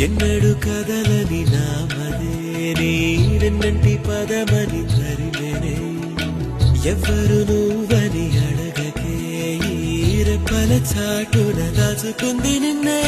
ఎన్నడు కదలని నామదే నీరెన్నంటి పదమని తరిమెనే ఎవ్వరు నువ్వని అడగకే ఈరెప్పల చాటున దాచుకుంది నిన్నే